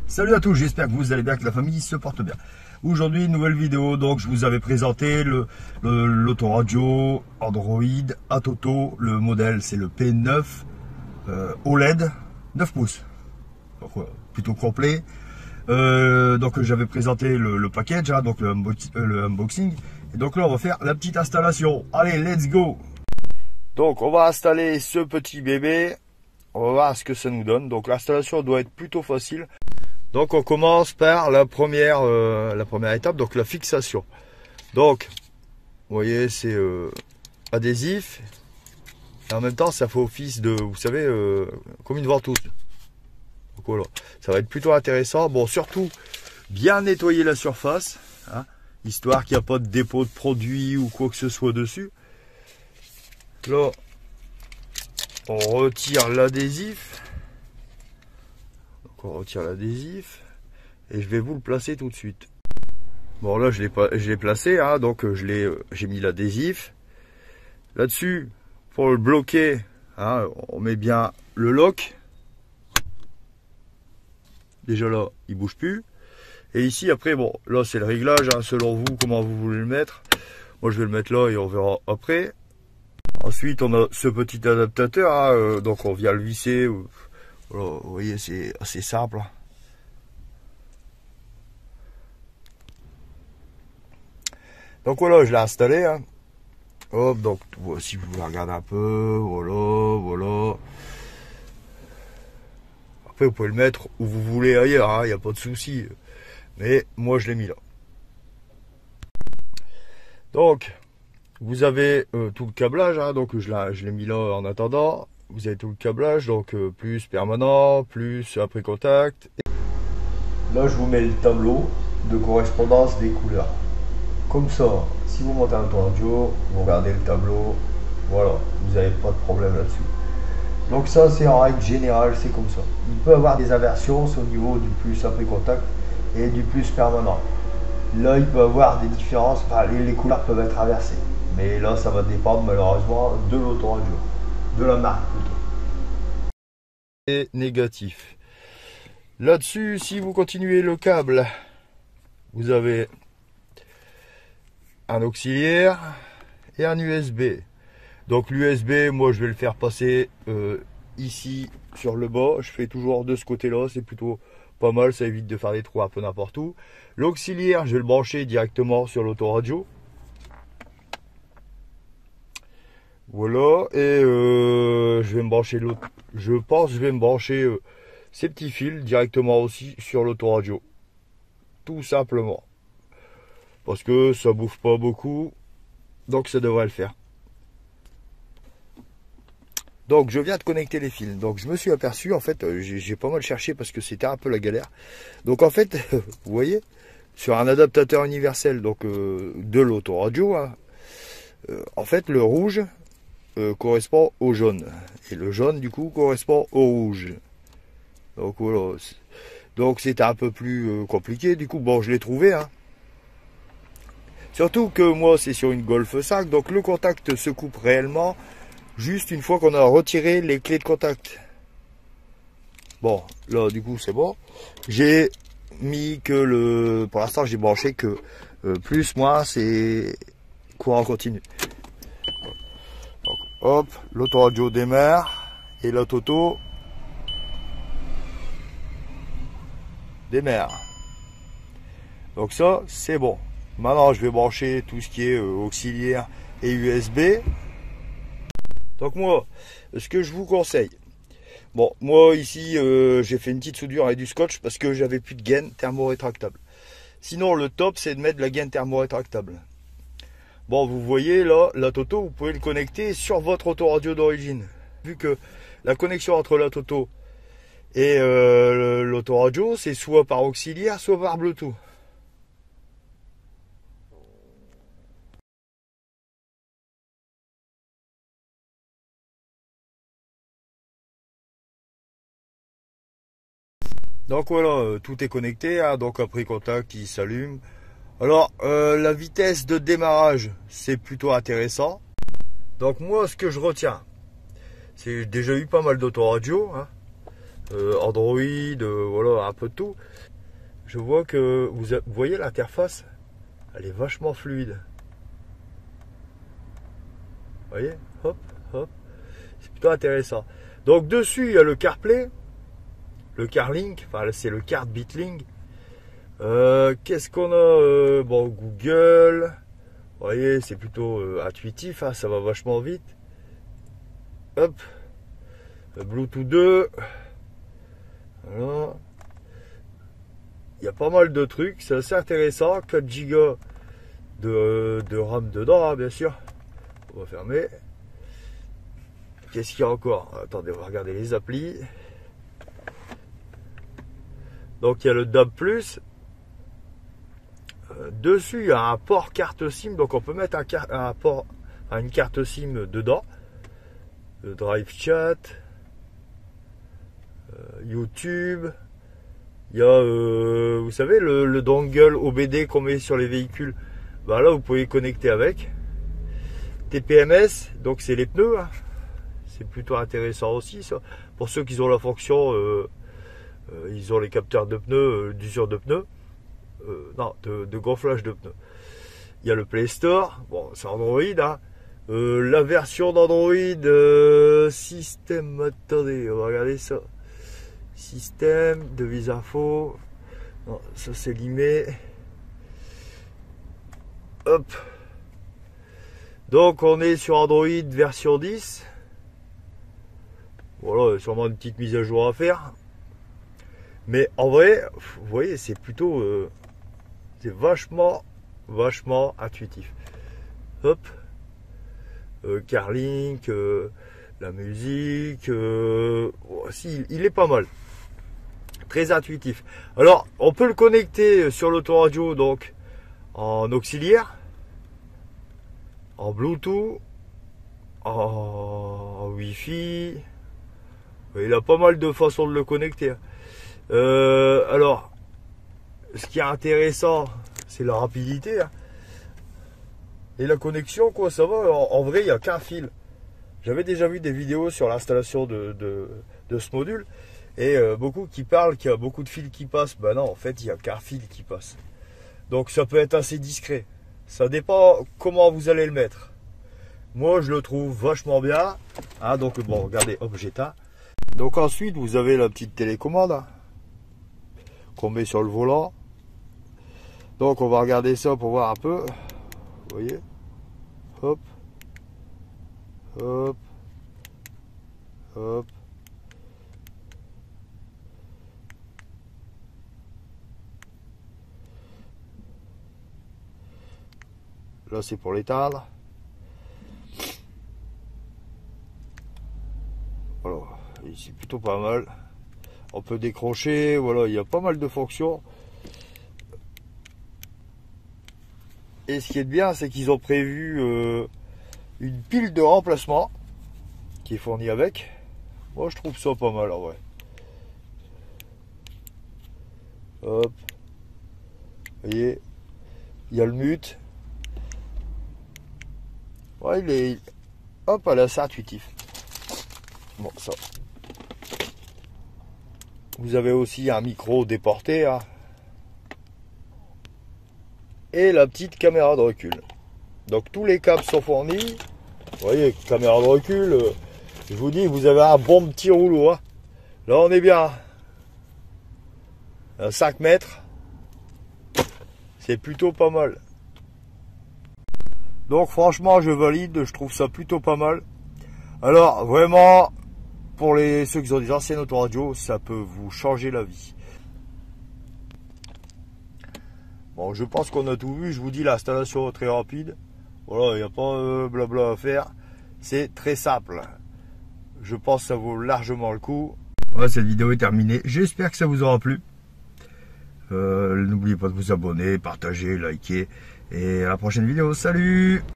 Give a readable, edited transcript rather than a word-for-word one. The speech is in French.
Salut à tous, j'espère que vous allez bien, que la famille se porte bien. Aujourd'hui, nouvelle vidéo, donc je vous avais présenté l'autoradio Android Atoto. Le modèle c'est le P9 OLED 9 pouces, donc plutôt complet. Donc j'avais présenté le package, hein, donc le unboxing. Et donc là on va faire la petite installation. Allez, let's go. Donc on va installer ce petit bébé. On va voir ce que ça nous donne. Donc l'installation doit être plutôt facile. Donc on commence par la première étape, donc la fixation. Donc, vous voyez, c'est adhésif. Et en même temps, ça fait office de, vous savez, comme une ventouse. Donc voilà, ça va être plutôt intéressant. Bon, surtout, bien nettoyer la surface, hein, histoire qu'il n'y a pas de dépôt de produits ou quoi que ce soit dessus. Là, on retire l'adhésif. On retire l'adhésif et je vais vous le placer tout de suite. Bon, là je l'ai placé, hein, donc j'ai mis l'adhésif là dessus. Pour le bloquer, hein, on met bien le lock. Déjà là il bouge plus, et ici après, bon là c'est le réglage, hein, selon vous comment vous voulez le mettre. Moi je vais le mettre là et on verra après. Ensuite on a ce petit adaptateur, hein, donc on vient le visser. Voilà, vous voyez, c'est assez simple. Donc voilà, je l'ai installé. Hein. Hop, donc si vous voulez regarder un peu, voilà. Après, vous pouvez le mettre où vous voulez ailleurs, hein, il n'y a pas de souci. Mais moi, je l'ai mis là. Donc, vous avez tout le câblage, hein, donc je l'ai mis là en attendant. Vous avez tout le câblage, donc plus permanent, plus après contact. Là, je vous mets le tableau de correspondance des couleurs. Comme ça, si vous montez un audio, vous regardez le tableau, voilà, vous n'avez pas de problème là-dessus. Donc ça, c'est en règle générale, c'est comme ça. Il peut y avoir des inversions, c'est au niveau du plus après contact et du plus permanent. Là, il peut y avoir des différences, enfin, les couleurs peuvent être inversées. Mais là, ça va dépendre malheureusement de l'autoradio. De la marque plutôt. Et négatif. Là-dessus, si vous continuez le câble, vous avez un auxiliaire et un USB. Donc l'USB, moi je vais le faire passer ici sur le bas. Je fais toujours de ce côté-là, c'est plutôt pas mal, ça évite de faire des trous un peu n'importe où. L'auxiliaire, je vais le brancher directement sur l'autoradio. Voilà, et je vais me brancher l'autre. Je pense que je vais me brancher ces petits fils directement aussi sur l'autoradio. Tout simplement. Parce que ça bouffe pas beaucoup. Donc ça devrait le faire. Donc je viens de connecter les fils. Donc je me suis aperçu, en fait, j'ai pas mal cherché parce que c'était un peu la galère. Donc en fait, vous voyez, sur un adaptateur universel donc de l'autoradio, hein, en fait le rouge correspond au jaune, et le jaune du coup correspond au rouge. Donc voilà, donc c'était un peu plus compliqué. Du coup, bon, je l'ai trouvé, hein. Surtout que moi c'est sur une Golf 5, donc le contact se coupe réellement juste une fois qu'on a retiré les clés de contact. Bon, là du coup c'est bon. J'ai mis que pour l'instant j'ai branché que plus, moins, c'est courant continu. Donc, hop, l'autoradio démarre et l'autoto démarre. Donc ça, c'est bon. Maintenant, je vais brancher tout ce qui est auxiliaire et USB. Donc moi, ce que je vous conseille, bon, moi ici, j'ai fait une petite soudure avec du scotch parce que j'avais plus de gaine thermo-rétractable. Sinon, le top, c'est de mettre de la gaine thermo-rétractable. Bon, vous voyez là, la Toto, vous pouvez le connecter sur votre autoradio d'origine. Vu que la connexion entre la Toto et l'autoradio, c'est soit par auxiliaire, soit par Bluetooth. Donc voilà, tout est connecté, hein, donc après contact, il s'allume. Alors, la vitesse de démarrage, c'est plutôt intéressant. Donc moi, ce que je retiens, c'est déjà eu pas mal d'autoradio, hein. Android, voilà, un peu de tout. Je vois que vous voyez l'interface, elle est vachement fluide. Vous voyez, hop, hop, c'est plutôt intéressant. Donc dessus, il y a le CarPlay, le CarLink, enfin c'est le CarBitLink. Qu'est-ce qu'on a bon, Google, vous voyez, c'est plutôt intuitif, hein, ça va vachement vite. Hop, Bluetooth 2. Voilà. Il y a pas mal de trucs, c'est assez intéressant. 4 Go de RAM dedans, hein, bien sûr. On va fermer. Qu'est-ce qu'il y a encore? Attendez, on va regarder les applis. Donc il y a le DAB+. Dessus, il y a un port carte SIM, donc on peut mettre une carte SIM dedans. Le Drive Chat, YouTube. Il y a, vous savez, le dongle OBD qu'on met sur les véhicules. Ben là, vous pouvez connecter avec. TPMS, donc c'est les pneus. Hein. C'est plutôt intéressant aussi, ça. Pour ceux qui ont la fonction, ils ont les capteurs de pneus, d'usure de pneus. Non, de gonflage de pneus. Il y a le Play Store. Bon, c'est Android. Hein. La version d'Android système. Attendez, on va regarder ça. Système, devises info. Non, ça c'est limé. Hop. Donc on est sur Android version 10. Voilà, il y a sûrement une petite mise à jour à faire. Mais en vrai, vous voyez, c'est plutôt... c'est vachement intuitif. Hop. CarLink, la musique. Si, il est pas mal. Très intuitif. Alors, on peut le connecter sur l'autoradio, donc en auxiliaire, en Bluetooth, en Wi-Fi. Il a pas mal de façons de le connecter. Alors, ce qui est intéressant, c'est la rapidité. Hein. Et la connexion, quoi, ça va. En vrai, il n'y a qu'un fil. J'avais déjà vu des vidéos sur l'installation de ce module. Et beaucoup qui parlent qu'il y a beaucoup de fils qui passent. Ben non, en fait, il n'y a qu'un fil qui passe. Donc ça peut être assez discret. Ça dépend comment vous allez le mettre. Moi, je le trouve vachement bien. Hein, donc bon, regardez, hop, j'éteins. Donc ensuite, vous avez la petite télécommande hein, qu'on met sur le volant. Donc on va regarder ça pour voir un peu. Vous voyez? Hop. Hop. Hop. Là, c'est pour l'éteindre. Voilà, c'est plutôt pas mal. On peut décrocher, voilà, il y a pas mal de fonctions. Et ce qui est bien, c'est qu'ils ont prévu une pile de remplacement qui est fournie avec. Moi, je trouve ça pas mal, en vrai. Hop. Vous voyez, il y a le mute. Ouais, il est... Hop, elle est assez intuitif. Bon, ça. Vous avez aussi un micro déporté. Hein. Et la petite caméra de recul. Donc, tous les câbles sont fournis. Vous voyez, caméra de recul. Je vous dis, vous avez un bon petit rouleau. Hein. Là, on est bien. À 5 mètres. C'est plutôt pas mal. Donc franchement je valide, je trouve ça plutôt pas mal. Alors vraiment pour ceux qui ont des anciennes autoradios, ça peut vous changer la vie. Bon, je pense qu'on a tout vu, je vous dis l'installation très rapide. Voilà, il n'y a pas blabla à faire. C'est très simple. Je pense que ça vaut largement le coup. Voilà, cette vidéo est terminée. J'espère que ça vous aura plu. N'oubliez pas de vous abonner, partager, liker. Et à la prochaine vidéo. Salut!